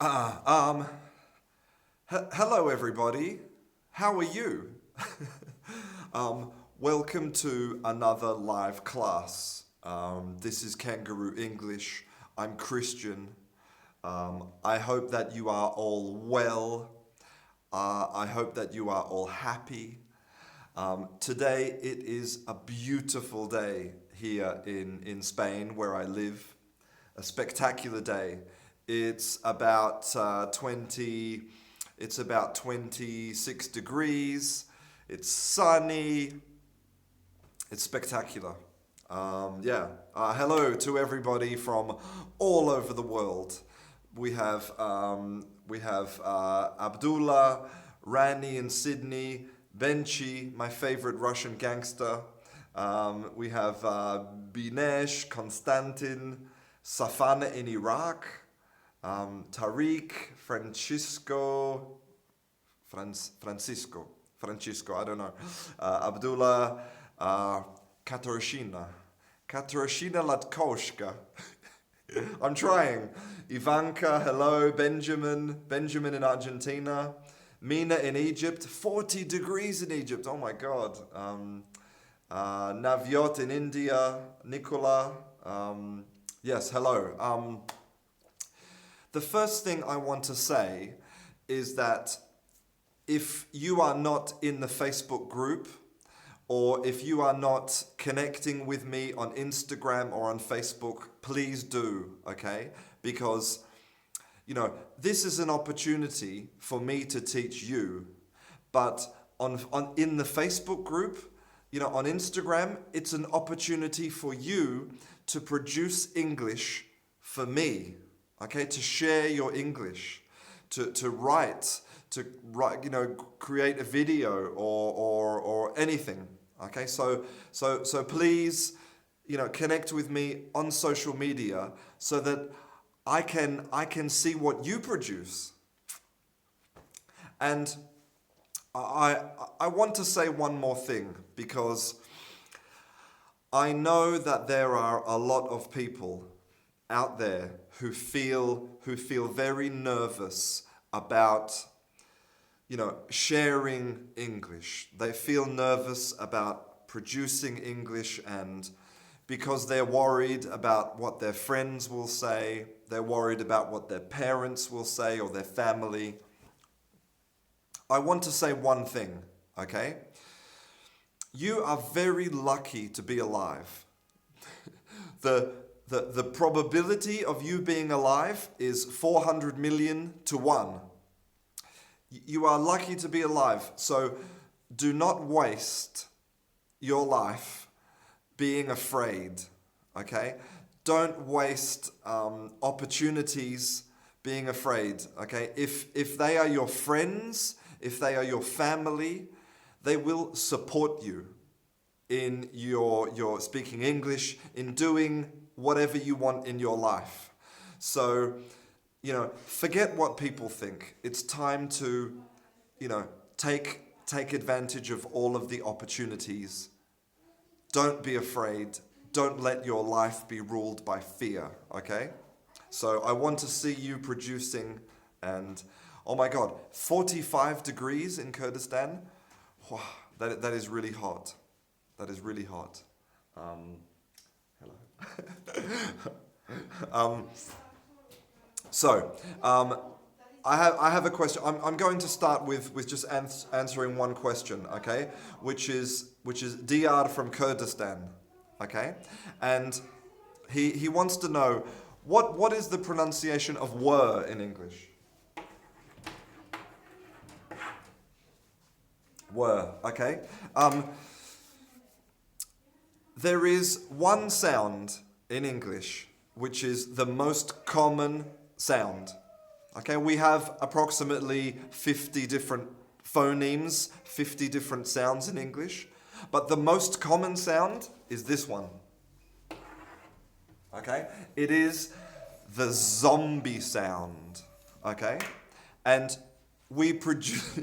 Ah, um, Hello everybody. How are you? Welcome to another live class. This is Kangaroo English. I'm Christian. I hope that you are all well. I hope that you are all happy. Today it is a beautiful day here in Spain where I live. A spectacular day. It's about 26 degrees. It's sunny. It's spectacular. Hello to everybody from all over the world. We have Abdullah, Rani in Sydney, Benchi, my favorite Russian gangster. We have Binesh, Konstantin, Safana in Iraq, Tariq, Francisco, I don't know, Abdullah, Katarzyna Latkoshka. I'm trying. Ivanka, hello, Benjamin in Argentina, Mina in Egypt, 40 degrees in Egypt, oh my God. Navyot in India, Nicola, yes, hello. The first thing I want to say is that if you are not in the Facebook group, or if you are not connecting with me on Instagram or on Facebook, please do, okay? Because, this is an opportunity for me to teach you. But in the Facebook group, on Instagram, it's an opportunity for you to produce English for me, okay? To share your English, to write, create a video or anything, okay? So please, connect with me on social media so that I can see what you produce. And I want to say one more thing, because I know that there are a lot of people out there who feel very nervous about sharing English. They feel nervous about producing English, and because they're worried about what their friends will say, they're worried about what their parents will say or their family. I want to say one thing, okay? You are very lucky to be alive. The probability of you being alive is 400 million to 1. You are lucky to be alive, so do not waste your life being afraid, okay? Don't waste opportunities being afraid, okay? If they are your friends, if they are your family, they will support you in your speaking English, in doing whatever you want in your life. So, forget what people think. It's time to, take advantage of all of the opportunities. Don't be afraid. Don't let your life be ruled by fear, okay? So I want to see you producing, and oh my God, 45 degrees in Kurdistan? Wow, that is really hot. That is really hot. Hello. I have a question. I'm going to start with just answering one question, okay? Which is Diyar from Kurdistan, okay? And he wants to know what is the pronunciation of were in English? Were, okay? There is one sound in English which is the most common sound. Okay, we have approximately 50 different phonemes, 50 different sounds in English, but the most common sound is this one. Okay, it is the zombie sound. Okay, and we produce.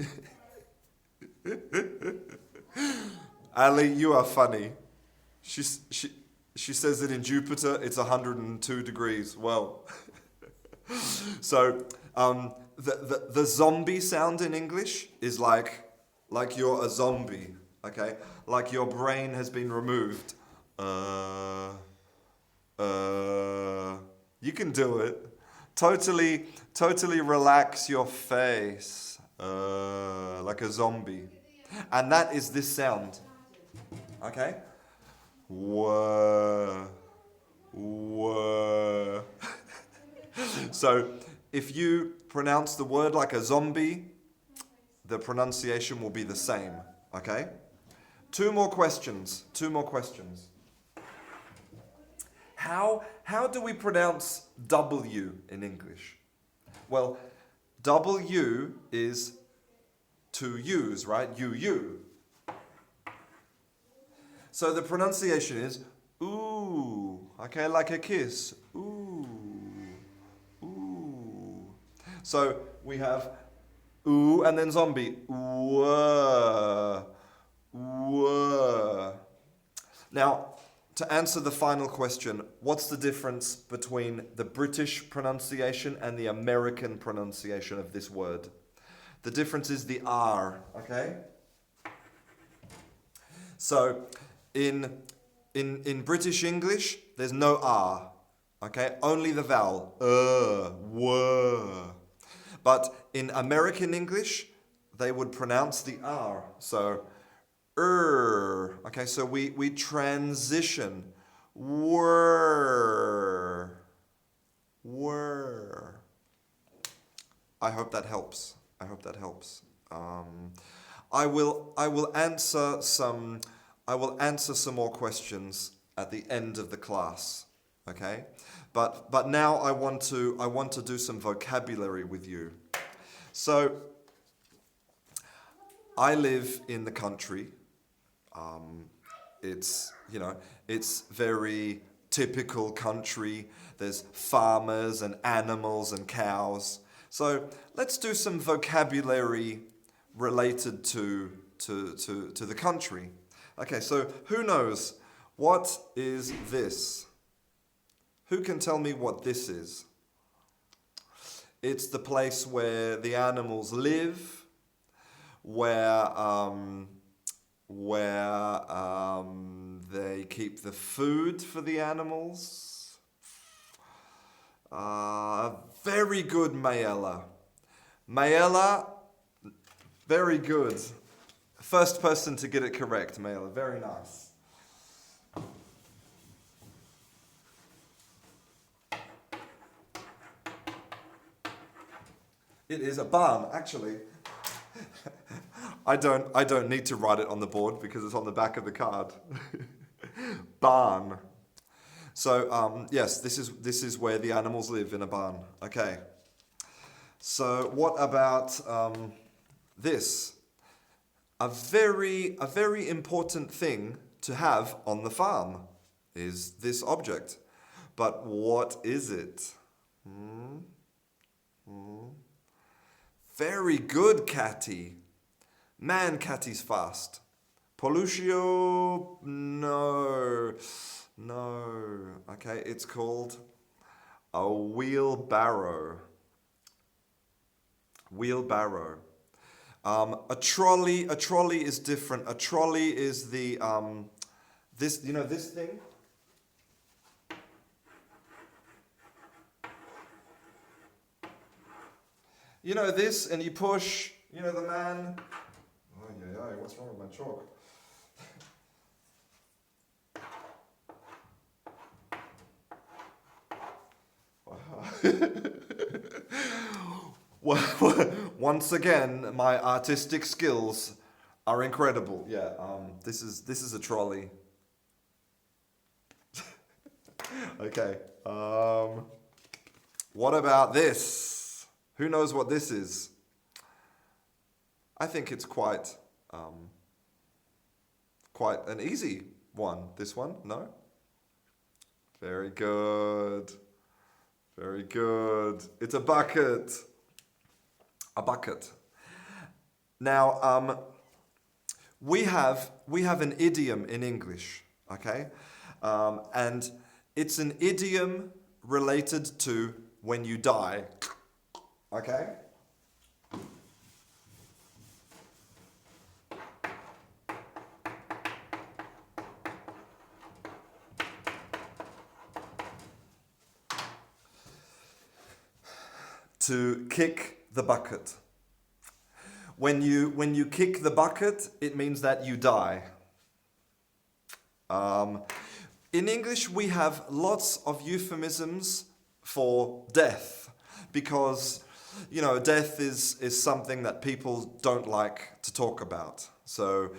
Ali, you are funny. She says that in Jupiter it's 102 degrees. Well, so The zombie sound in English is like you're a zombie, okay? Like your brain has been removed. You can do it. Totally relax your face, like a zombie. And that is this sound, okay? Whoa. Whoa. So, if you pronounce the word like a zombie, the pronunciation will be the same, okay? Two more questions. How do we pronounce W in English? Well, W is to use, right? You. So the pronunciation is ooh, okay, like a kiss. Ooh. So we have ooh and then zombie. Whoa. Now, to answer the final question, what's the difference between the British pronunciation and the American pronunciation of this word? The difference is the R, okay? So, in British English, there's no R, okay? Only the vowel, whoa. But in American English, they would pronounce the R. So, okay, so we transition. Were. I hope that helps. I will answer some more questions at the end of the class. Okay? But now I want to do some vocabulary with you. So I live in the country. It's very typical country. There's farmers and animals and cows. So let's do some vocabulary related to the country. Okay, so who knows what is this? Who can tell me what this is? It's the place where the animals live, where they keep the food for the animals. Very good, Mayella. Mayella, very good. First person to get it correct, Mayella. Very nice. It is a barn, actually. I don't need to write it on the board because it's on the back of the card. Barn. So yes, this is where the animals live, in a barn. Okay. So what about this? A very important thing to have on the farm is this object. But what is it? Very good, Catty. Man, Catty's fast. Pollucio, no. Okay, it's called a wheelbarrow. Wheelbarrow. A trolley is different. A trolley is the this thing. You know this, and you push. You know the man. Oh yeah, what's wrong with my chalk? Well, once again, my artistic skills are incredible. Yeah, this is a trolley. Okay. What about this? Who knows what this is? I think it's quite an easy one. This one, no? Very good. Very good. It's a bucket. A bucket. Now, we have an idiom in English, okay? And it's an idiom related to when you die, Okay? To kick the bucket. When you kick the bucket, it means that you die. In English, we have lots of euphemisms for death because, death is something that people don't like to talk about. So,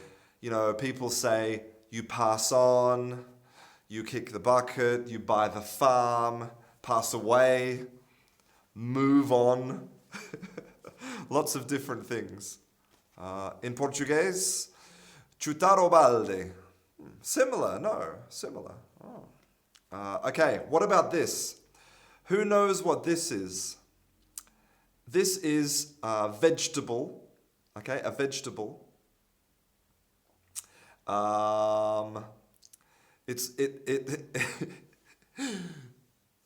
people say you pass on, you kick the bucket, you buy the farm, pass away, move on. Lots of different things. In Portuguese, chutar o balde. Similar, no, similar. Oh. Okay, what about this? Who knows what this is? This is a vegetable, okay, a vegetable. It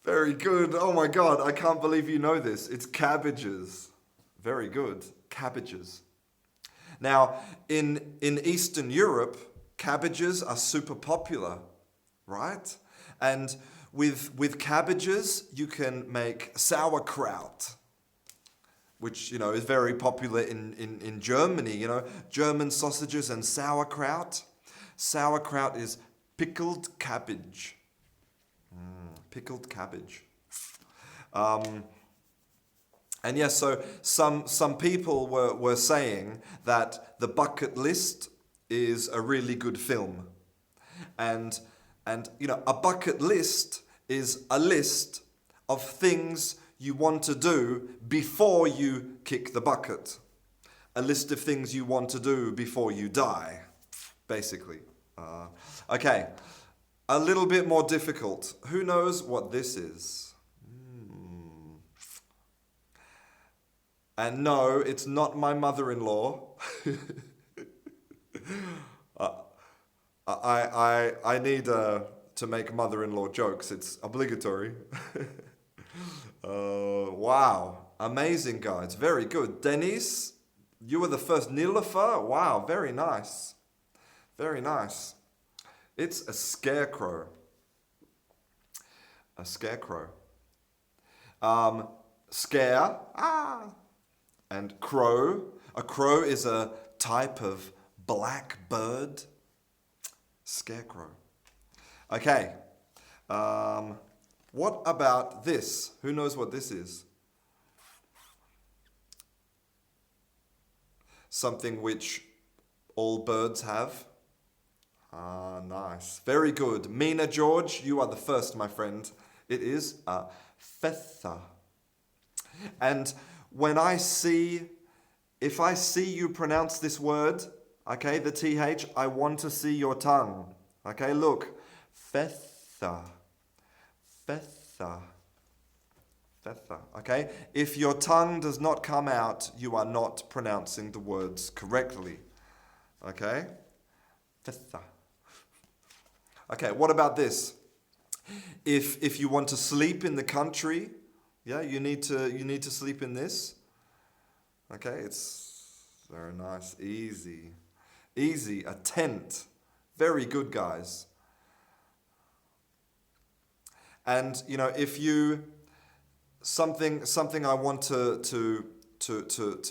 very good. Oh my God, I can't believe you know this. It's cabbages. Very good, cabbages. Now, in Eastern Europe, cabbages are super popular, right? And with cabbages, you can make sauerkraut, which, is very popular in Germany, German sausages and sauerkraut. Sauerkraut is pickled cabbage. Pickled cabbage. And yes, so some people were saying that The Bucket List is a really good film. And a bucket list is a list of things you want to do before you kick the bucket. A list of things you want to do before you die, basically. Okay, a little bit more difficult. Who knows what this is? And no, it's not my mother-in-law. I need to make mother-in-law jokes. It's obligatory. Wow, amazing, guys. Very good. Denise, you were the first. Nilofer, wow, very nice. Very nice. It's a scarecrow. A scarecrow. Scare, and crow. A crow is a type of black bird. Scarecrow. Okay. What about this? Who knows what this is? Something which all birds have. Nice. Very good. Mina George, you are the first, my friend. It is a feather. And if I see you pronounce this word, okay, the TH, I want to see your tongue. Okay, look. Feather. Feather. Feather. Okay? If your tongue does not come out, you are not pronouncing the words correctly. Okay? Feather. Okay, what about this? If you want to sleep in the country, yeah, you need to sleep in this. Okay, it's very nice. Easy. Easy, a tent. Very good, guys. And if you something I want to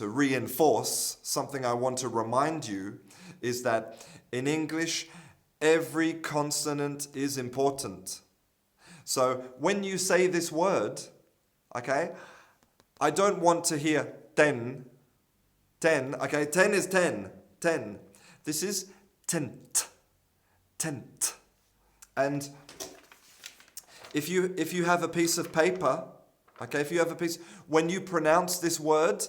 reinforce, something I want to remind you is that in English every consonant is important. So when you say this word, okay, I don't want to hear ten, okay, 10 is 10. This is tent. And if you have a piece of paper, okay, when you pronounce this word,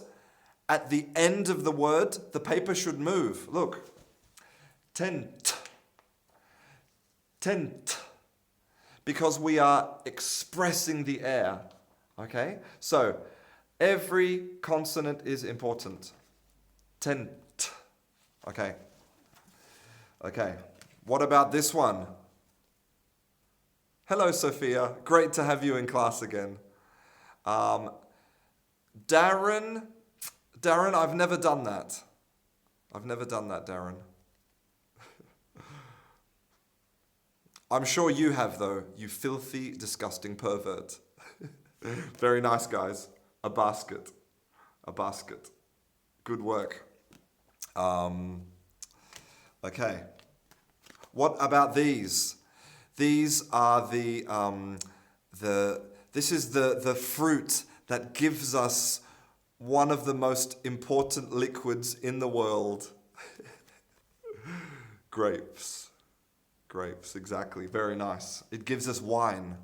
at the end of the word, the paper should move. Look. Tent. Because we are expressing the air. Okay? So, every consonant is important. Tent. Okay. Okay. What about this one? Hello, Sophia. Great to have you in class again. Darren, Darren, I've never done that. I've never done that, Darren. I'm sure you have, though, you filthy, disgusting pervert. Very nice, guys. A basket. A basket. Good work. Okay. What about these? These are this is the fruit that gives us one of the most important liquids in the world. Grapes. Grapes, exactly. Very nice. It gives us wine.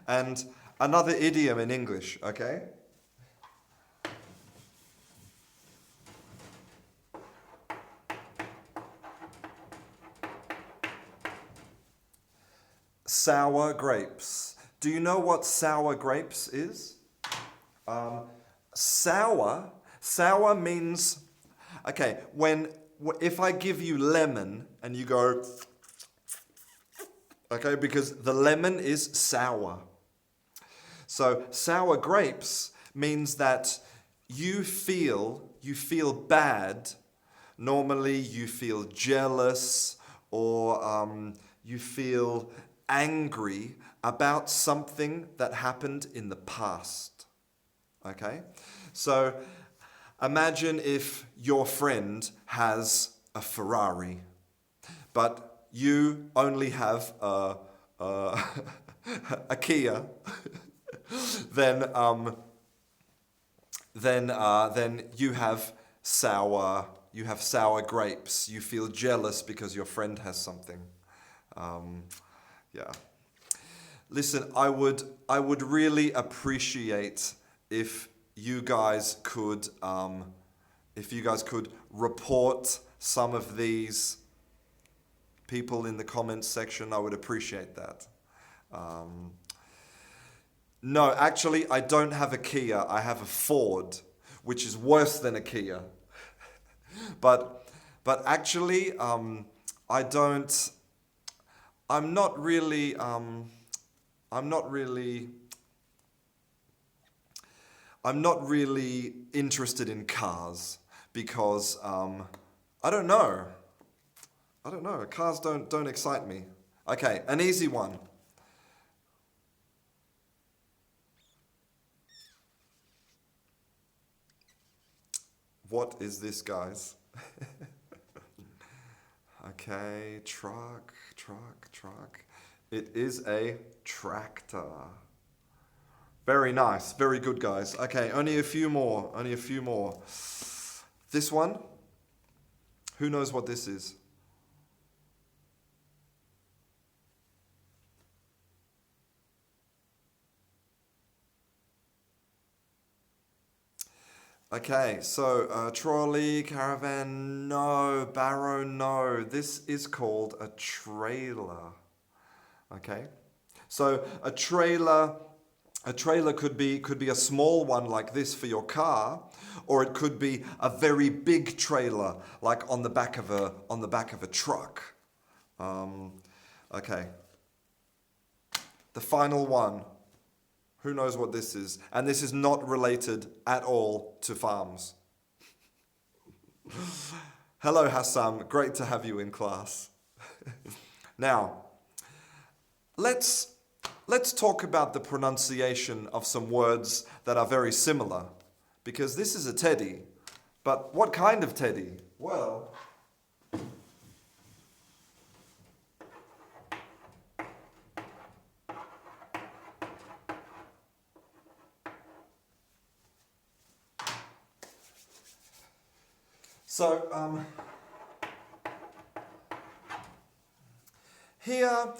And another idiom in English, okay? Sour grapes. Do you know what sour grapes is? Sour means, okay, if I give you lemon and you go, okay, because the lemon is sour. So sour grapes means that you feel bad. Normally you feel jealous or you feel angry about something that happened in the past. Okay? So imagine if your friend has a Ferrari, but you only have a Kia. then you have sour grapes. You feel jealous because your friend has something. Yeah. Listen, I would really appreciate if you guys could report some of these people in the comments section. I would appreciate that. No, actually, I don't have a Kia. I have a Ford, which is worse than a Kia. But actually, I don't. I'm not really interested in cars because I don't know. Cars don't excite me. Okay, an easy one. What is this, guys? Okay, truck. It is a tractor. Very nice, very good, guys. Okay, only a few more. This one, who knows what this is? Okay, so trolley, caravan, no. Barrow, no. This is called a trailer. Okay, so a trailer could be a small one like this for your car, or it could be a very big trailer like on the back of a truck. Okay. The final one. Who knows what this is? And this is not related at all to farms. Hello, Hassam. Great to have you in class. Now, let's talk about the pronunciation of some words that are very similar. Because this is a teddy. But what kind of teddy? Well, so here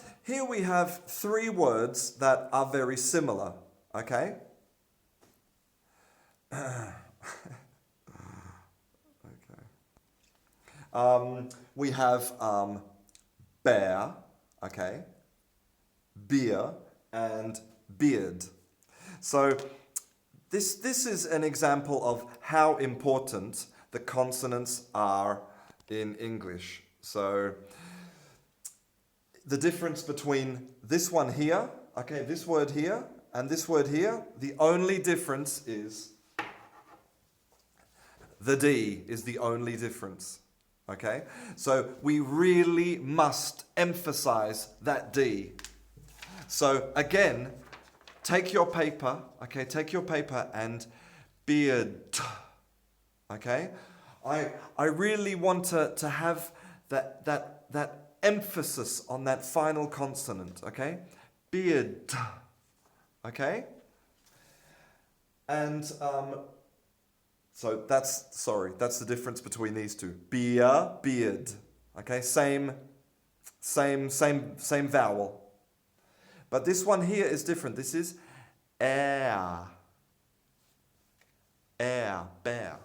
we have three words that are very similar, okay? We have bear, okay, beer, and beard. So this is an example of how important the consonants are in English. So the difference between this one here, okay, this word here, and this word here, the only difference is The D is the only difference. Okay? So we really must emphasize that D. So again, take your paper, okay? Take your paper and beard. Okay? I really want to have that emphasis on that final consonant, okay? Beard. Okay? And so that's the difference between these two. Beard. Okay? Same vowel. But this one here is different. This is air. Air, bear.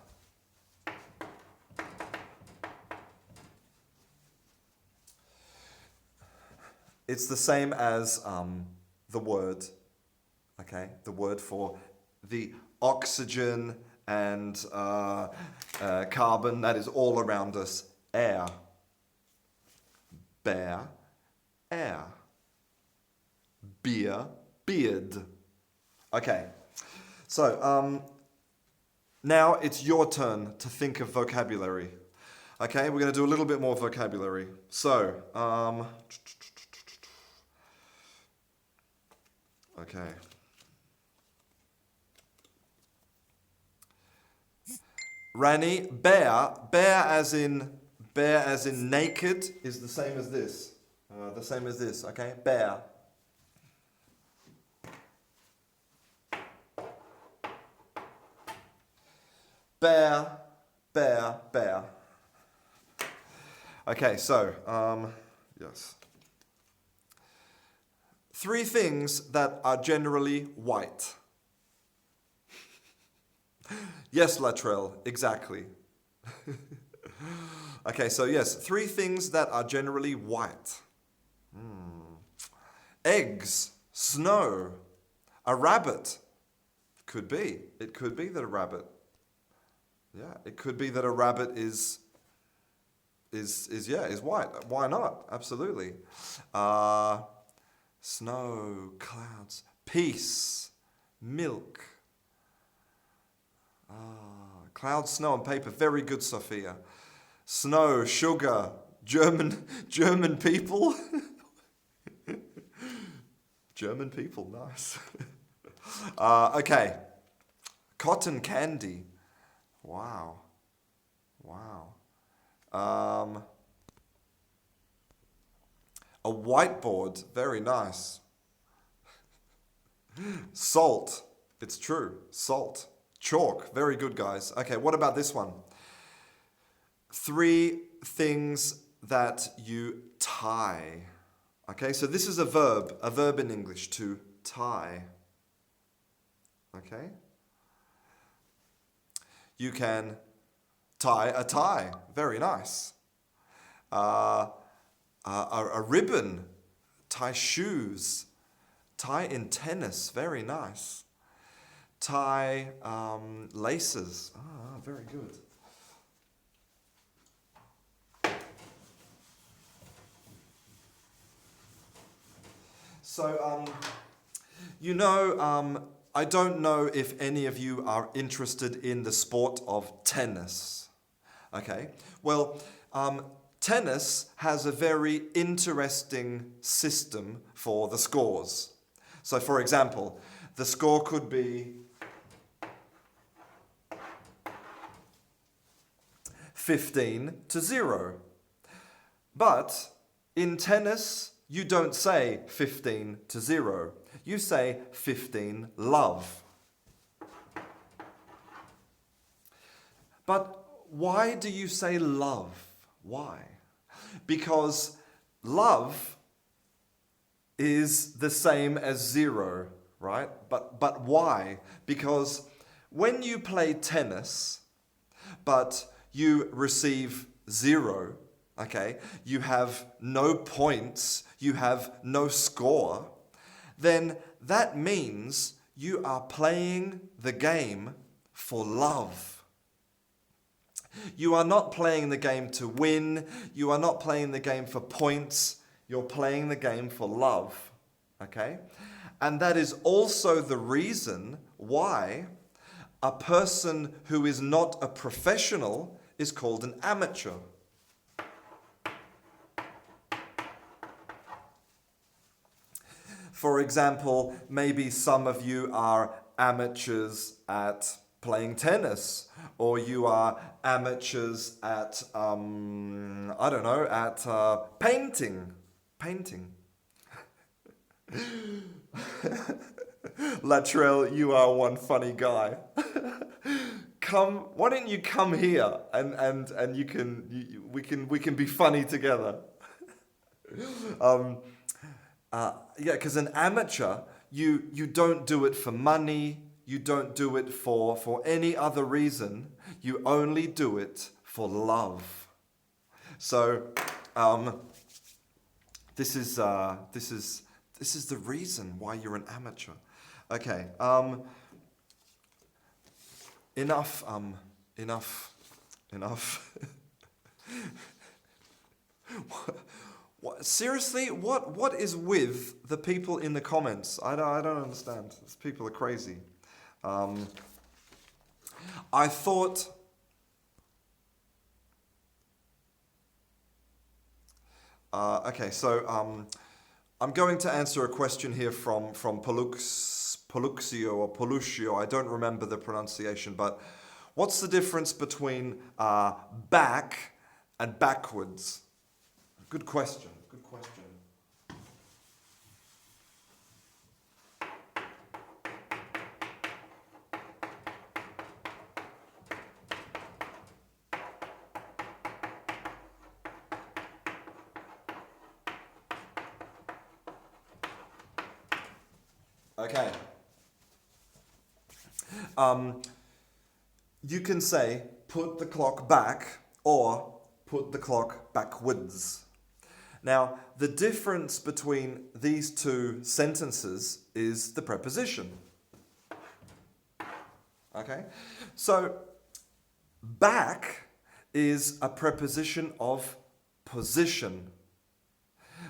It's the same as the word, okay? The word for the oxygen and carbon that is all around us. Air. Bear. Air. Beer. Beard. Okay. So, now it's your turn to think of vocabulary. Okay, we're going to do a little bit more vocabulary. So, okay. Rani, bear as in naked is the same as this. Okay? Bear. Bear. Okay, so, yes. 3 things that are generally white. Yes, Latrell, exactly. Okay, so yes, 3 things that are generally white. Eggs, snow, a rabbit. Could be. It could be that a rabbit. Yeah, it could be that a rabbit is white. Why not? Absolutely. Snow, clouds, peace, milk. Clouds, snow, and paper. Very good, Sophia. Snow, sugar, German people. German people, nice. Okay. Cotton candy. Wow. A whiteboard. Very nice. Salt. It's true. Salt. Chalk. Very good, guys. Okay, what about this one? 3 things that you tie. Okay, so this is a verb in English, to tie. Okay? You can tie a tie. Very nice. A ribbon. Tie shoes. Tie in tennis. Very nice. Tie laces. Very good. So, I don't know if any of you are interested in the sport of tennis. Okay? Well, tennis has a very interesting system for the scores. So, for example, the score could be 15-0. But in tennis, you don't say 15-0. You say 15 love. But why do you say love? Why? Because love is the same as 0, right? But why? Because when you play tennis, but you receive 0, okay, you have no points, you have no score, then that means you are playing the game for love. You are not playing the game to win, you are not playing the game for points, you're playing the game for love, okay? And that is also the reason why A person who is not a professional is called an amateur. For example, maybe some of you are amateurs at playing tennis, or you are amateurs at, I don't know, at painting. Painting. Latrell, you are one funny guy. Why don't you come here and we can be funny together. Yeah, because an amateur, you don't do it for money, you don't do it for any other reason, you only do it for love. So, this is the reason why you're an amateur. Okay. Enough. Seriously, what is with the people in the comments? I don't understand. These people are crazy. I thought. Okay, so I'm going to answer a question here from Poluxio or Polucio. I don't remember the pronunciation, but what's the difference between back and backwards? Good question. Good question. Okay. You can say put the clock back or put the clock backwards. Now, the difference between these two sentences is the preposition. Okay? So, back is a preposition of position.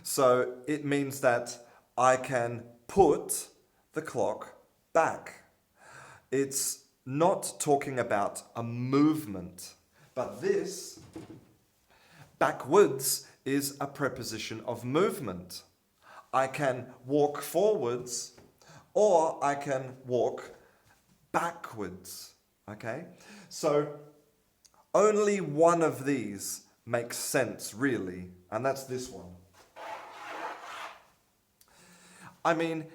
So, it means that I can put the clock back. It's not talking about a movement, but this, backwards, is a preposition of movement. I can walk forwards or I can walk backwards. Okay? So only one of these makes sense, really, and that's this one. I mean,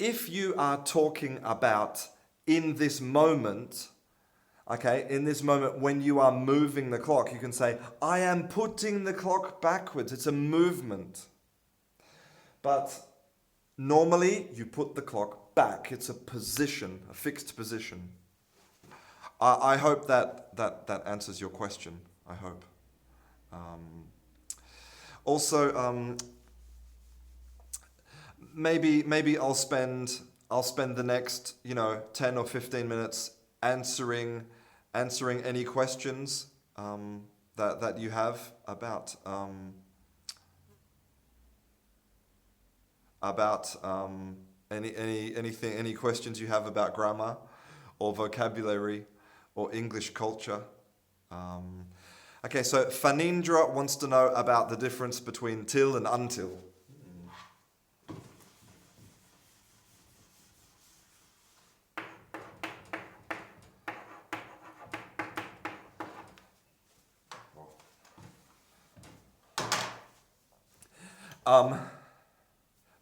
if you are talking about in this moment, okay, in this moment when you are moving the clock, you can say, I am putting the clock backwards. It's a movement. But normally you put the clock back. It's a position, a fixed position. I hope that answers your question. I hope. Also, maybe I'll spend the next 10 or 15 minutes answering any questions that you have about any questions you have about grammar or vocabulary or English culture. Okay, so Fanindra wants to know about the difference between till and until.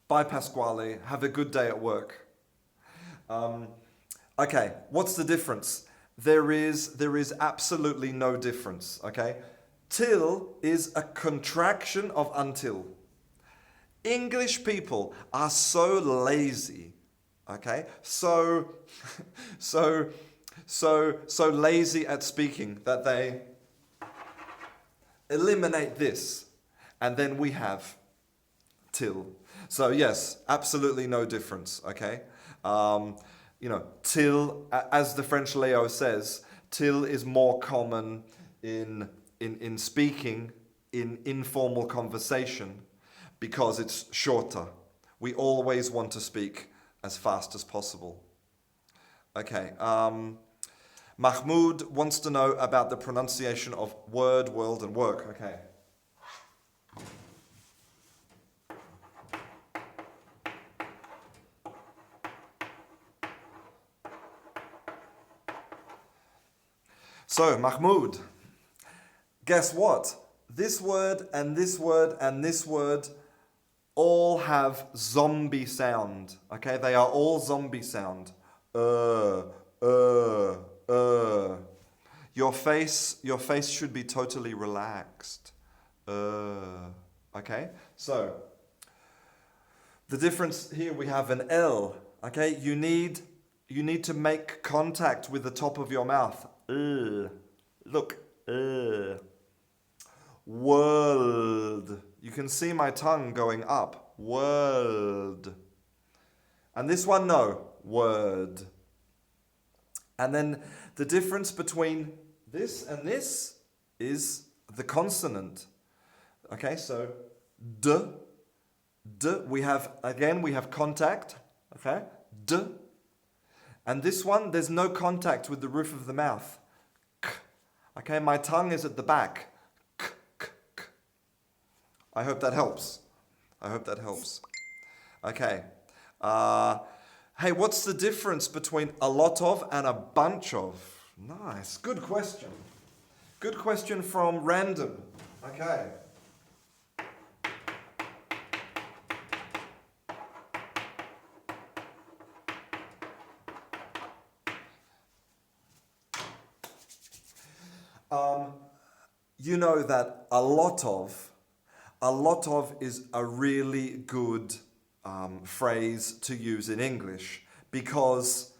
Bye, Pasquale. Have a good day at work. Okay, what's the difference? There is absolutely no difference, okay? Till is a contraction of until. English people are so lazy, okay? So lazy at speaking that they eliminate this, and then we have till. So yes, absolutely no difference, okay? Till, as the French Leo says, till is more common in speaking, in informal conversation, because it's shorter. We always want to speak as fast as possible. Okay, Mahmoud wants to know about the pronunciation of word, world, and work. Okay. So, Mahmoud, guess what? This word and this word and this word all have zombie sound. Okay, they are all zombie sound. Your face should be totally relaxed. Okay, so the difference here, we have an L. Okay, you need to make contact with the top of your mouth. Look. World. You can see my tongue going up. World. And this one, no. Word. And then the difference between this and this is the consonant. Okay, so D. We have contact. Okay, D. And this one, there's no contact with the roof of the mouth. K. Okay, my tongue is at the back. K, k, k. I hope that helps. Okay. Hey, what's the difference between a lot of and a bunch of? Nice. Good question. Good question from Random. Okay. You know that a lot of is a really good phrase to use in English, because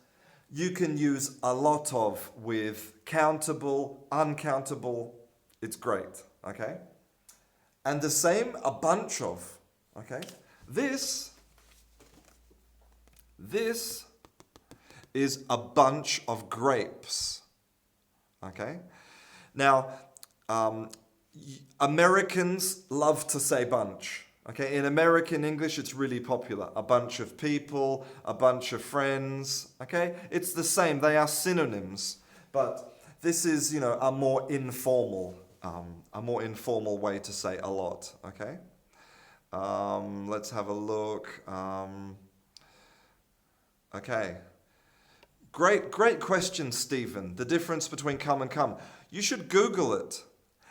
you can use a lot of with countable, uncountable. It's great, okay? And the same, a bunch of, okay? This is a bunch of grapes, okay? Now, Americans love to say bunch. Okay, in American English, it's really popular. A bunch of people, a bunch of friends. Okay, it's the same. They are synonyms, but this is, a more informal way to say a lot. Okay, let's have a look. Okay, great question, Stephen. The difference between come and come. You should Google it.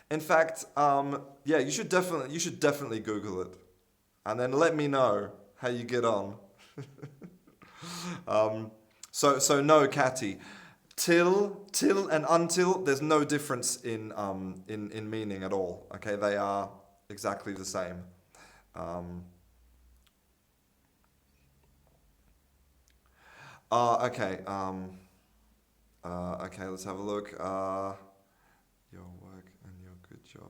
In fact, you should definitely Google it, and then let me know how you get on. So no, Catty, till and until. There's no difference in meaning at all. Okay, they are exactly the same. Okay. Okay. Let's have a look. Your work and your good job.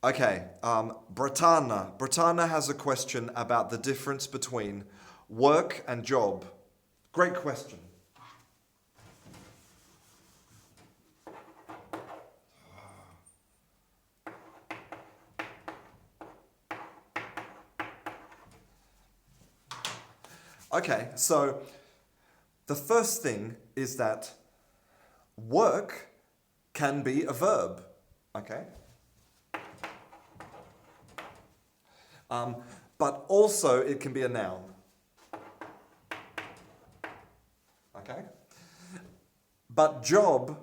Okay, Britanna has a question about the difference between work and job. Great question. Okay, so the first thing is that work can be a verb, okay? But also it can be a noun, okay? But job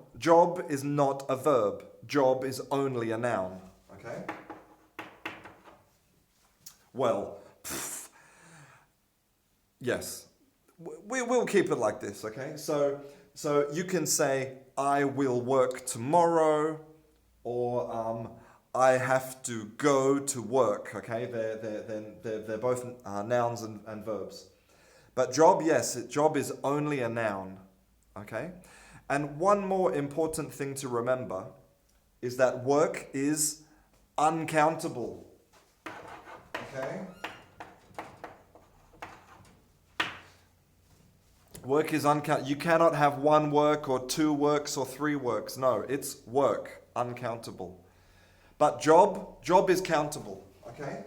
is not a verb. Job is only a noun, okay? Well, yes, we will keep it like this, okay? So you can say, I will work tomorrow, or I have to go to work, okay? They're both nouns and verbs. But job, yes, job is only a noun, okay? And one more important thing to remember is that work is uncountable, okay? Work is uncountable. You cannot have one work or two works or three works. No, it's work, uncountable. But job is countable, okay?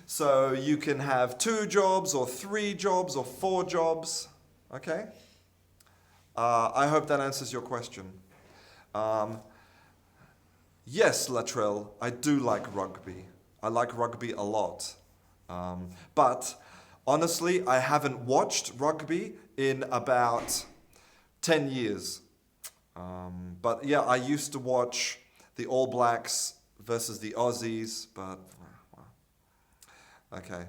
So you can have 2 jobs or 3 jobs or 4 jobs, okay? I hope that answers your question. Um, yes, Latrell, I do like rugby. I like rugby a lot. But honestly, I haven't watched rugby in about 10 years. But yeah, I used to watch the All Blacks versus the Aussies, but okay.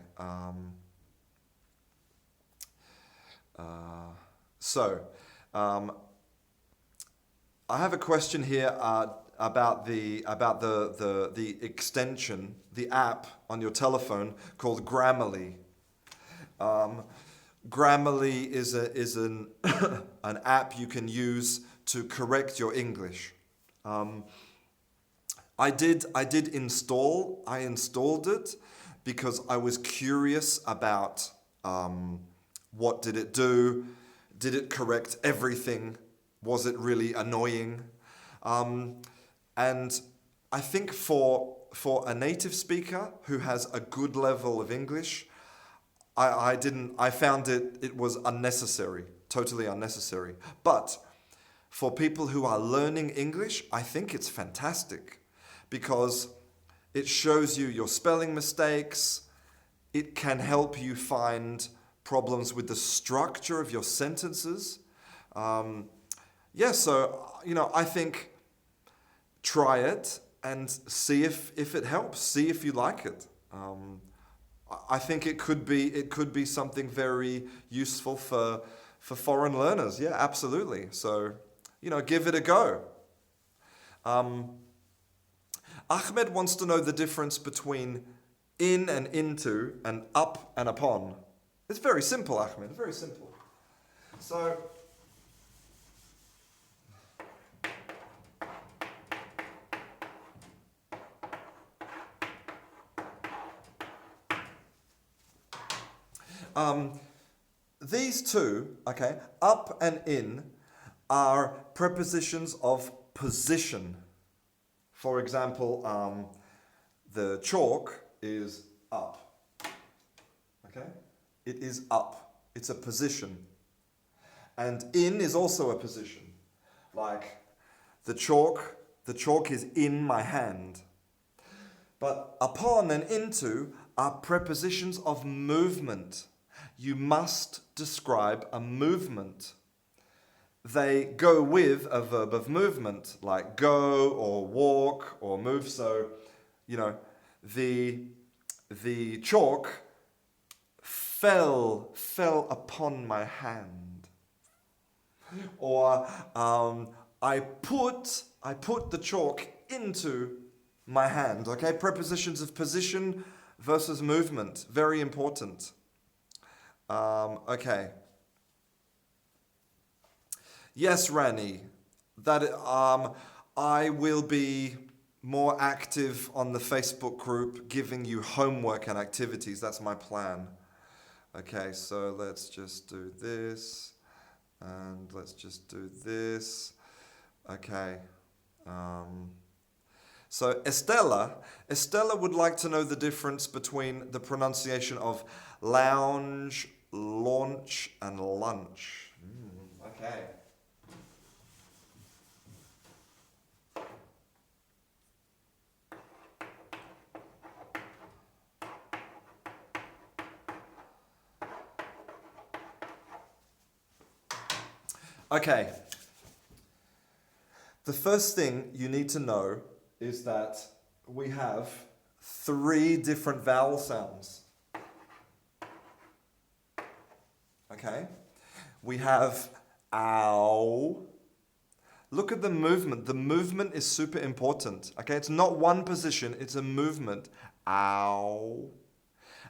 Uh, so, um, I have a question here about the extension, the app on your telephone called Grammarly. Um, Grammarly is an an app you can use to correct your English. Um, I installed it because I was curious about what did it do? Did it correct everything? Was it really annoying? Um, and I think for a native speaker who has a good level of English, I found it was unnecessary, totally unnecessary. But for people who are learning English, I think it's fantastic because it shows you your spelling mistakes. It can help you find problems with the structure of your sentences. Um, yeah, so, I think try it and see if it helps. See if you like it. I think it could be something very useful for foreign learners. Yeah, absolutely. So, give it a go. Um, Ahmed wants to know the difference between in and into and up and upon. It's very simple, Ahmed. Very simple. So, um, these two, okay, up and in, are prepositions of position. For example, the chalk is up. Okay? It is up. It's a position. And in is also a position. Like the chalk is in my hand. But upon and into are prepositions of movement. You must describe a movement. They go with a verb of movement, like go or walk or move. So, you know, the chalk fell upon my hand. Or I put the chalk into my hand. Okay, prepositions of position versus movement, very important. Okay. Yes, Rani, that I will be more active on the Facebook group, giving you homework and activities. That's my plan. Okay, so let's just do this, and let's just do this. Okay. So Estella would like to know the difference between the pronunciation of lounge, launch, and lunch. Okay. Okay. The first thing you need to know is that we have 3 different vowel sounds. Okay? We have ow. Look at the movement. The movement is super important. Okay? It's not one position, it's a movement. Ow.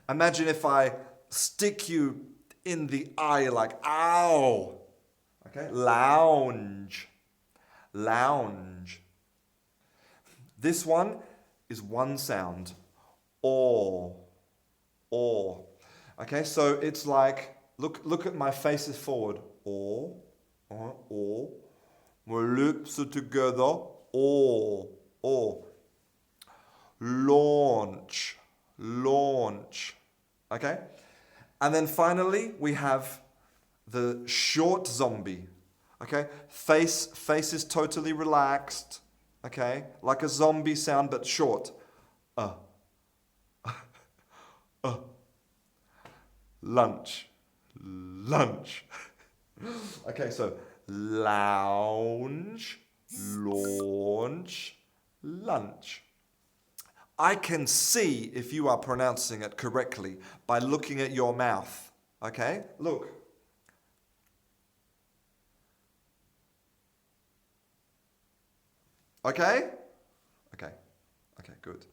Imagine if I stick you in the eye like ow. Okay? Lounge. Lounge. This one is one sound. Or. Or. Okay, so it's like, look at my faces forward. Or. Or. My lips are together. Or. Or. Launch. Launch. Okay? And then finally, we have the short zombie. Okay, face is totally relaxed. Okay, like a zombie sound but short. Uh. Lunch. Okay, so lounge, launch, lunch. I can see if you are pronouncing it correctly by looking at your mouth. Okay, look. Okay? Okay, good.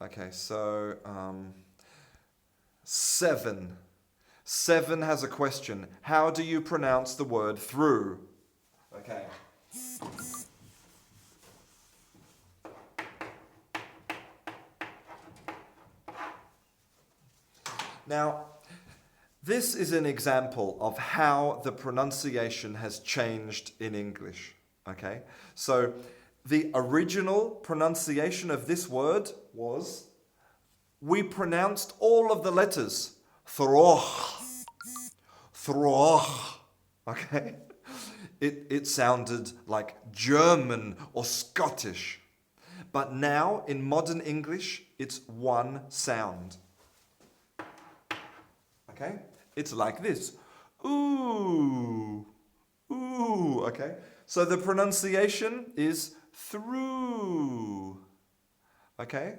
Okay, so 7. 7 has a question. How do you pronounce the word through? Okay. Now, this is an example of how the pronunciation has changed in English. Okay? So, the original pronunciation of this word was, we pronounced all of the letters. Throch. Okay? It sounded like German or Scottish. But now, in modern English, it's one sound. Okay? It's like this. Ooh. Ooh. Okay? So the pronunciation is through. Okay?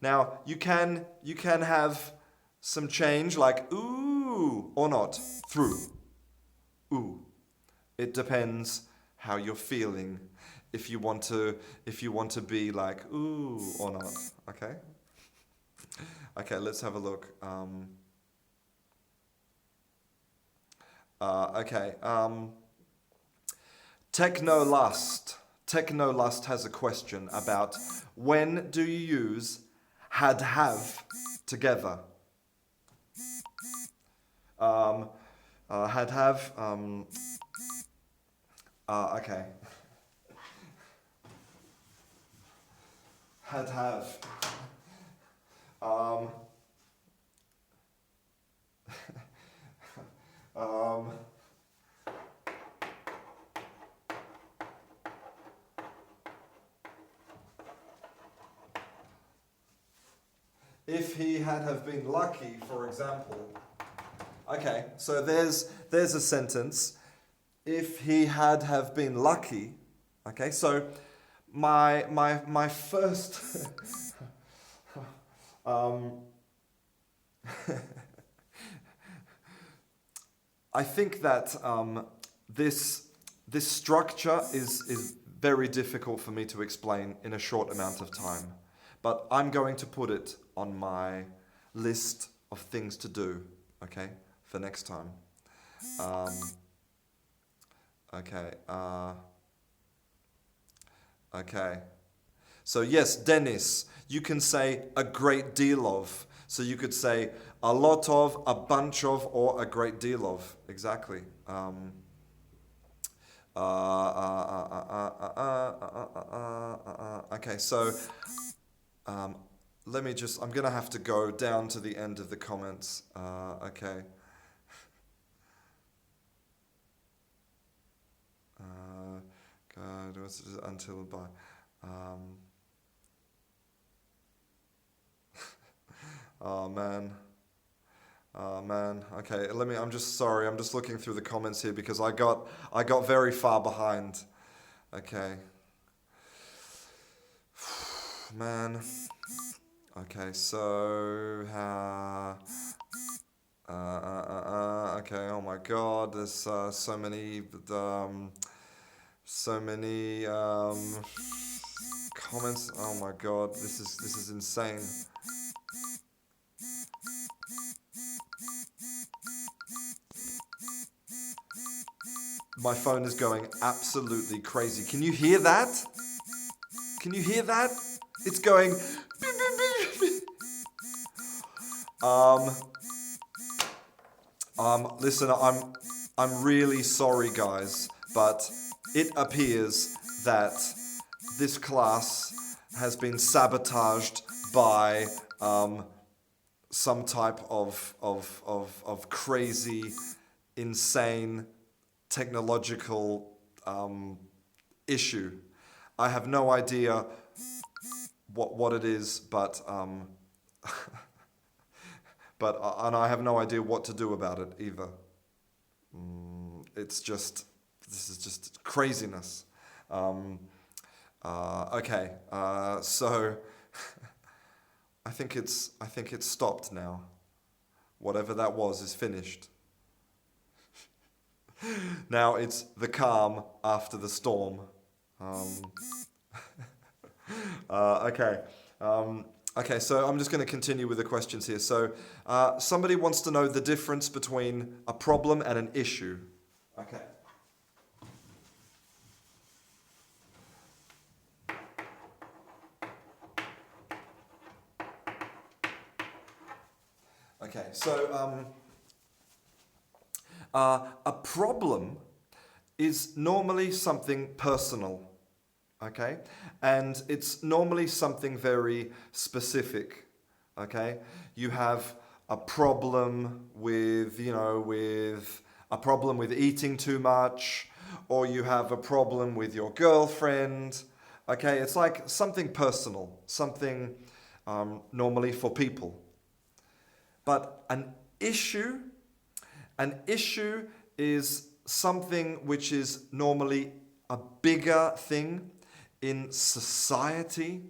Now, you can have some change like ooh or not. Through. Ooh. It depends how you're feeling. If you want to be like ooh or not. Okay? Okay, let's have a look. Okay. Technolust. Technolust has a question about when do you use had have together? Had have. Okay. Had have. If he had have been lucky, for example. Okay, so there's a sentence. If he had have been lucky. Okay, so my first I think that this structure is very difficult for me to explain in a short amount of time. But I'm going to put it on my list of things to do, okay, for next time. Okay. Okay. So yes, Dennis, you can say a great deal of. So you could say a lot of, a bunch of, or a great deal of. Exactly. Okay, so let me just, I'm going to have to go down to the end of the comments. Okay. God, what's it, until by... oh man. Oh man. Okay, I'm just sorry. I'm just looking through the comments here because I got very far behind. Okay. Man. Okay, so okay, oh my god, there's so many comments. Oh my god, this is insane. My phone is going absolutely crazy. Can you hear that? Can you hear that? It's going beep, beep, beep, beep. Listen, I'm really sorry guys, but it appears that this class has been sabotaged by some type of crazy insane technological issue. I have no idea what it is, but and I have no idea what to do about it either. This is just craziness. Okay, so I think it's stopped now. Whatever that was is finished. Now it's the calm after the storm. Okay. Okay, so I'm just going to continue with the questions here. So somebody wants to know the difference between a problem and an issue. Okay. Okay, so a problem is normally something personal, okay? And it's normally something very specific, okay? You have a problem with, with a problem with eating too much, or you have a problem with your girlfriend, okay? It's like something personal, something normally for people. But an issue is something which is normally a bigger thing in society.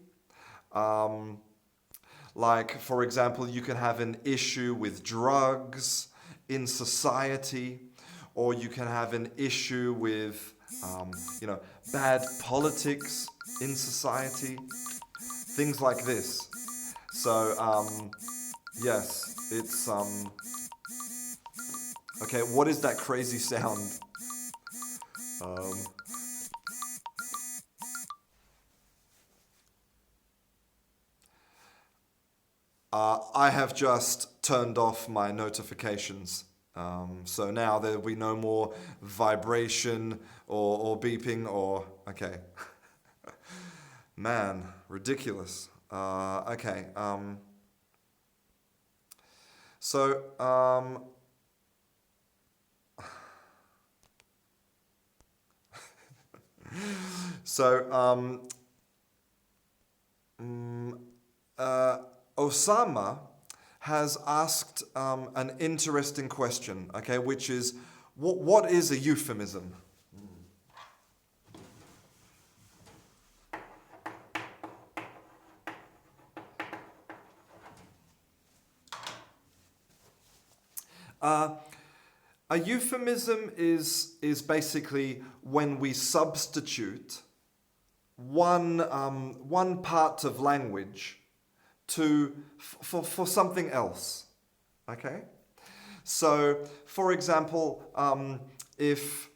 Like, for example, you can have an issue with drugs in society, or you can have an issue with, bad politics in society, things like this. So, yes, it's, okay, what is that crazy sound? I have just turned off my notifications. So now there will be no more vibration or beeping or... Okay. Man, ridiculous. Okay. So... So, Osama has asked an interesting question, okay, which is, what is a euphemism? A euphemism is basically when we substitute one part of language for something else. Okay? So, for example, if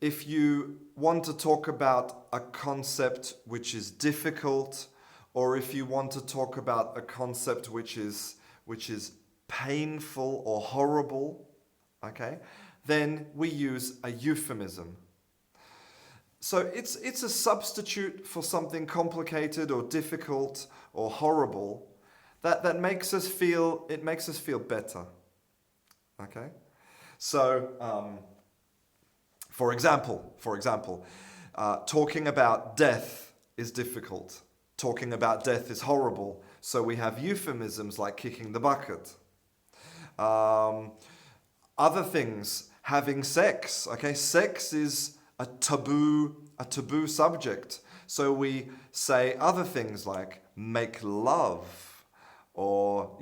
you want to talk about a concept which is difficult, or if you want to talk about a concept which is painful or horrible, okay, then we use a euphemism. So it's a substitute for something complicated or difficult or horrible that makes us feel better. Okay? So for example, talking about death is difficult. Talking about death is horrible. So we have euphemisms like kicking the bucket. Other things, having sex. Okay, sex is a taboo subject. So we say other things like make love, or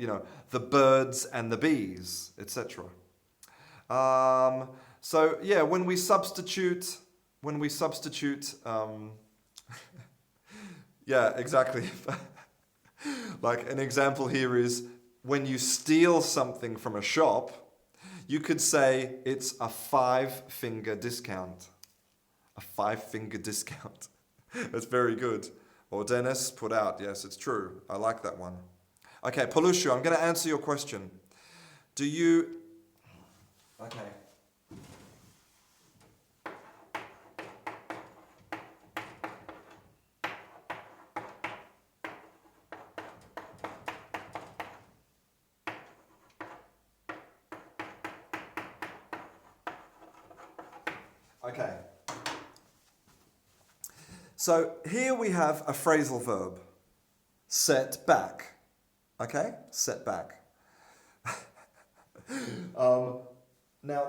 the birds and the bees, etc. So yeah, when we substitute, yeah, exactly. Like an example here is when you steal something from a shop, you could say it's a 5-finger discount. A 5-finger discount. That's very good. Or Dennis put out, yes, it's true. I like that one. Okay, Palushu, I'm going to answer your question. Do you... Okay. Okay. So here we have a phrasal verb. Set back. Okay? Set back. Now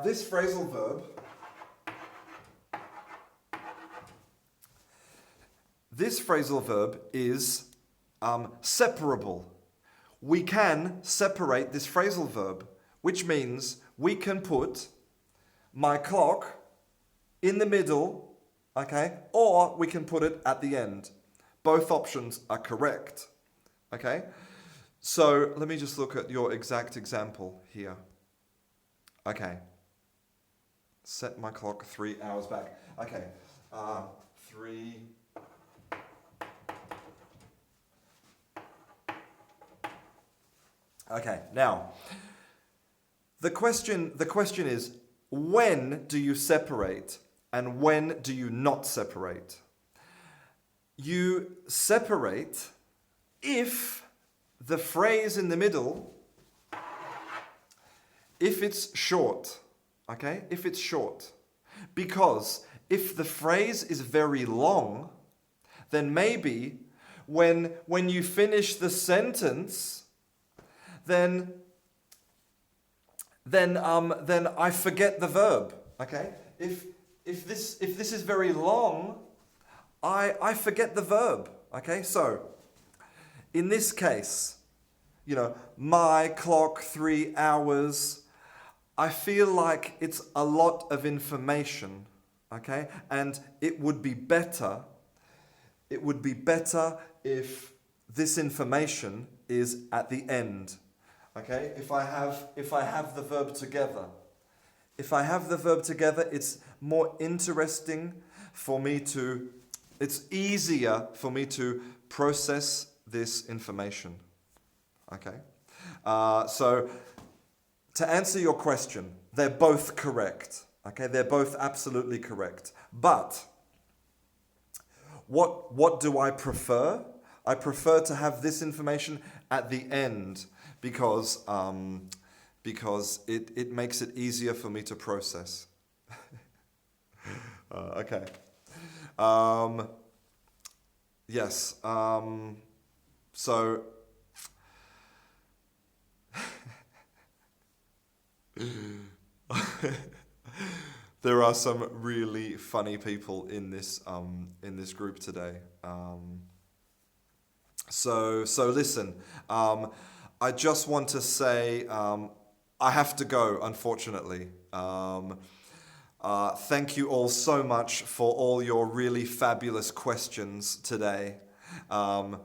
this phrasal verb, is separable. We can separate this phrasal verb, which means we can put my clock in the middle, okay? Or we can put it at the end. Both options are correct, okay? So let me just look at your exact example here. Okay. Set my clock 3 hours back. Okay. 3. Okay. Now, the question is, when do you separate and when do you not separate? You separate if the phrase in the middle, if it's short, okay? If it's short. Because if the phrase is very long, then maybe when you finish the sentence, then I forget the verb, okay? If this is very long, I forget the verb, okay? So, in this case, my clock 3 hours, I feel like it's a lot of information, okay? And it would be better if this information is at the end, okay? If I have the verb together. If I have the verb together, it's more interesting for me to, it's easier for me to process this information, okay? So, to answer your question, they're both correct, okay? They're both absolutely correct. But, what do I prefer? I prefer to have this information at the end because it makes it easier for me to process. Okay. Yes. So there are some really funny people in this group today. So listen. I just want to say I have to go, unfortunately. Thank you all so much for all your really fabulous questions today. I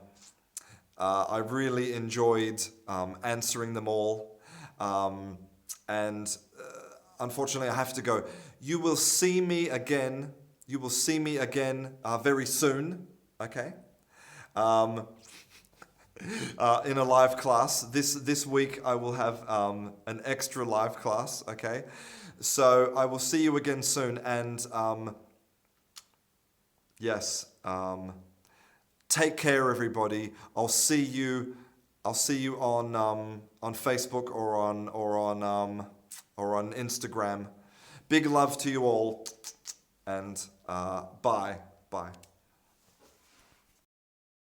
really enjoyed answering them all. And unfortunately, I have to go. You will see me again. Very soon. Okay. In a live class. This week I will have an extra live class, okay? So I will see you again soon, and yes, take care, everybody. I'll see you on Facebook or on Instagram. Big love to you all, and bye.